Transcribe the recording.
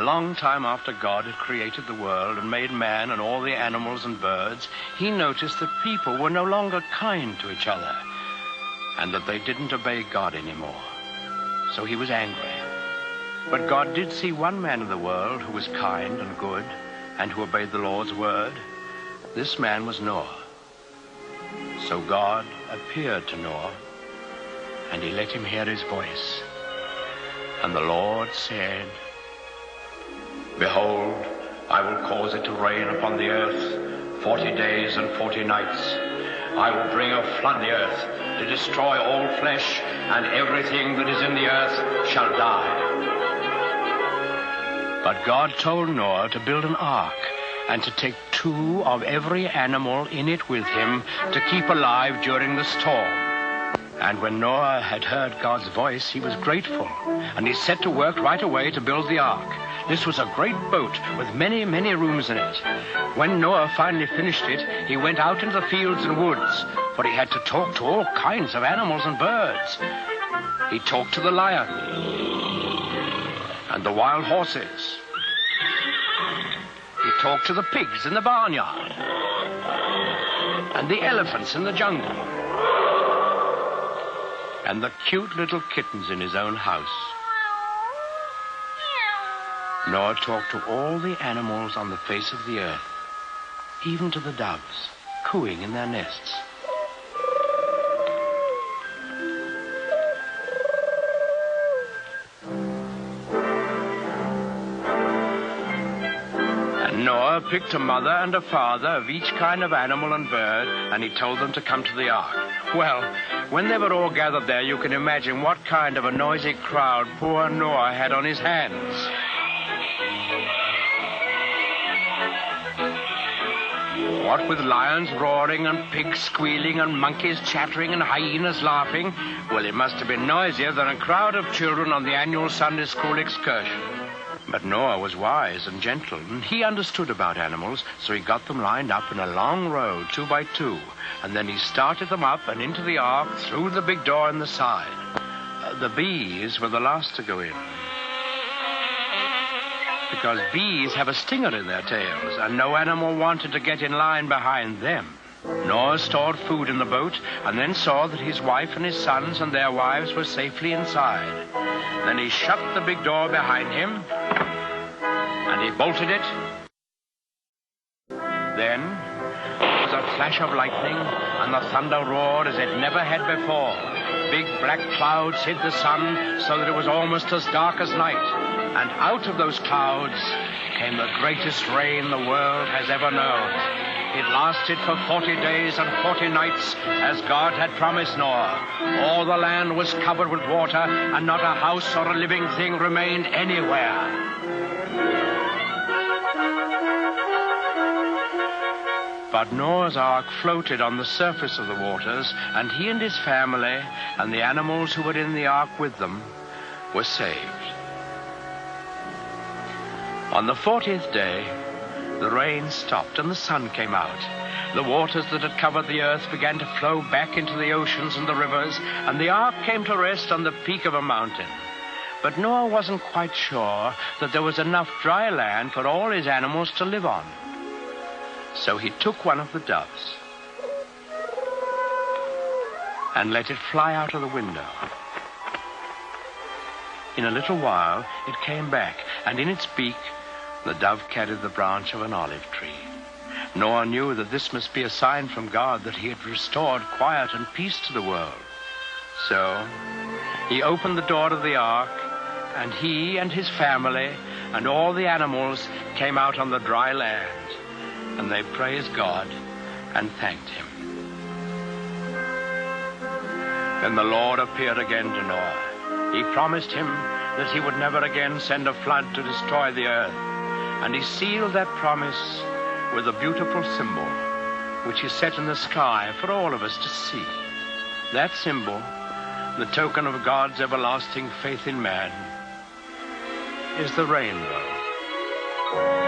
long time after God had created the world and made man and all the animals and birds, he noticed that people were no longer kind to each other and that they didn't obey God anymore. So he was angry. But God did see one man in the world who was kind and good and who obeyed the Lord's word. This man was Noah. So God appeared to Noah, and he let him hear his voice. And the Lord said, "Behold, I will cause it to rain upon the earth 40 days and 40 nights. I will bring a flood the earth to destroy all flesh, and everything that is in the earth shall die." But God told Noah to build an ark and to take 2 of every animal in it with him to keep alive during the storm. And when Noah had heard God's voice, he was grateful, and he set to work right away to build the ark. This was a great boat with many, many rooms in it. When Noah finally finished it, he went out into the fields and woods, for he had to talk to all kinds of animals and birds. He talked to the lion and the wild horses. He talked to the pigs in the barnyard and the elephants in the jungle and the cute little kittens in his own house. Noah talked to all the animals on the face of the earth, even to the doves, cooing in their nests. And Noah picked a mother and a father of each kind of animal and bird, and he told them to come to the ark. Well, when they were all gathered there, you can imagine what kind of a noisy crowd poor Noah had on his hands. What with lions roaring and pigs squealing and monkeys chattering and hyenas laughing, well, it must have been noisier than a crowd of children on the annual Sunday school excursion. But Noah was wise and gentle, and he understood about animals, so he got them lined up in a long row, 2 by 2, and then he started them up and into the ark through the big door in the side. The bees were the last to go in, because bees have a stinger in their tails, and no animal wanted to get in line behind them. Noah stored food in the boat, and then saw that his wife and his sons and their wives were safely inside. Then he shut the big door behind him, and he bolted it. Then there was a flash of lightning, and the thunder roared as it never had before. Big black clouds hid the sun so that it was almost as dark as night. And out of those clouds came the greatest rain the world has ever known. It lasted for 40 days and 40 nights, as God had promised Noah. All the land was covered with water, and not a house or a living thing remained anywhere. But Noah's ark floated on the surface of the waters, and he and his family and the animals who were in the ark with them were saved. On the 40th day, the rain stopped and the sun came out. The waters that had covered the earth began to flow back into the oceans and the rivers, and the ark came to rest on the peak of a mountain. But Noah wasn't quite sure that there was enough dry land for all his animals to live on. So he took one of the doves and let it fly out of the window. In a little while, it came back, and in its beak, the dove carried the branch of an olive tree. Noah knew that this must be a sign from God that he had restored quiet and peace to the world. So he opened the door of the ark, and he and his family and all the animals came out on the dry land, and they praised God and thanked him. Then the Lord appeared again to Noah. He promised him that he would never again send a flood to destroy the earth. And he sealed that promise with a beautiful symbol, which he set in the sky for all of us to see. That symbol, the token of God's everlasting faith in man, is the rainbow.